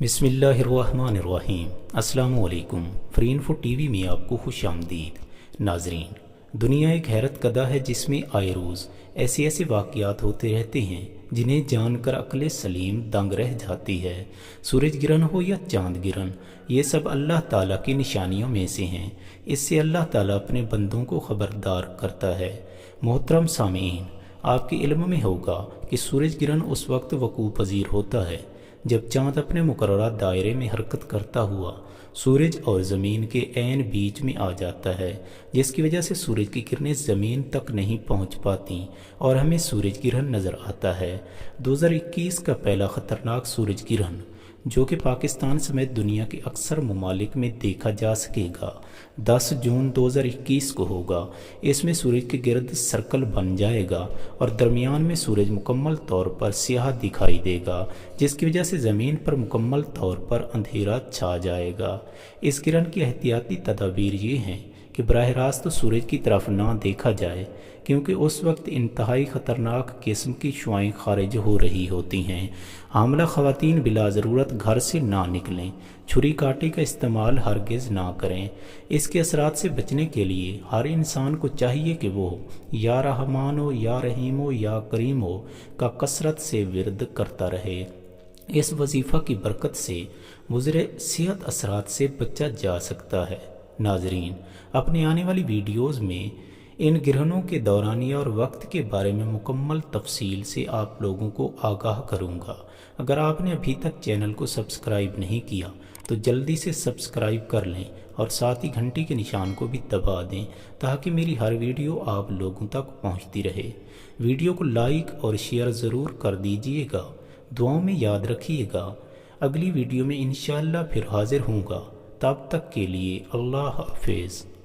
بسم اللہ الرحمن الرحیم۔ السلام علیکم۔ فرین انفو ٹی وی میں آپ کو خوش آمدید۔ ناظرین، دنیا ایک حیرت کدہ ہے جس میں آئے روز ایسے واقعات ہوتے رہتے ہیں جنہیں جان کر عقل سلیم دنگ رہ جاتی ہے۔ سورج گرہن ہو یا چاند گرہن، یہ سب اللہ تعالیٰ کی نشانیوں میں سے ہیں۔ اس سے اللہ تعالیٰ اپنے بندوں کو خبردار کرتا ہے۔ محترم سامعین، آپ کے علم میں ہوگا کہ سورج گرہن اس وقت وقوع پذیر ہوتا ہے جب چاند اپنے مقررہ دائرے میں حرکت کرتا ہوا سورج اور زمین کے عین بیچ میں آ جاتا ہے، جس کی وجہ سے سورج کی کرنیں زمین تک نہیں پہنچ پاتی اور ہمیں سورج گرہن نظر آتا ہے۔ 2021 کا پہلا خطرناک سورج گرہن، جو کہ پاکستان سمیت دنیا کے اکثر ممالک میں دیکھا جا سکے گا، 10 جون 2021 کو ہوگا۔ اس میں سورج کے گرد سرکل بن جائے گا اور درمیان میں سورج مکمل طور پر سیاہ دکھائی دے گا، جس کی وجہ سے زمین پر مکمل طور پر اندھیرا چھا جائے گا۔ اس گرہن کی احتیاطی تدابیر یہ ہیں کہ براہ راست سورج کی طرف نہ دیکھا جائے، کیونکہ اس وقت انتہائی خطرناک قسم کی شعاعیں خارج ہو رہی ہوتی ہیں۔ حاملہ خواتین بلا ضرورت گھر سے نہ نکلیں۔ چھری کاٹے کا استعمال ہرگز نہ کریں۔ اس کے اثرات سے بچنے کے لیے ہر انسان کو چاہیے کہ وہ یا رحمان ہو یا رحیم ہو یا کریم ہو کا کثرت سے ورد کرتا رہے۔ اس وظیفہ کی برکت سے مضر صحت اثرات سے بچا جا سکتا ہے۔ ناظرین، اپنے آنے والی ویڈیوز میں ان گرہنوں کے دورانیہ اور وقت کے بارے میں مکمل تفصیل سے آپ لوگوں کو آگاہ کروں گا۔ اگر آپ نے ابھی تک چینل کو سبسکرائب نہیں کیا تو جلدی سے سبسکرائب کر لیں اور ساتھ ہی گھنٹی کے نشان کو بھی دبا دیں تاکہ میری ہر ویڈیو آپ لوگوں تک پہنچتی رہے۔ ویڈیو کو لائک اور شیئر ضرور کر دیجئے گا۔ دعاؤں میں یاد رکھیے گا۔ اگلی ویڈیو میں انشاءاللہ پھر حاضر ہوں گا۔ تب تک کے لیے اللہ حافظ۔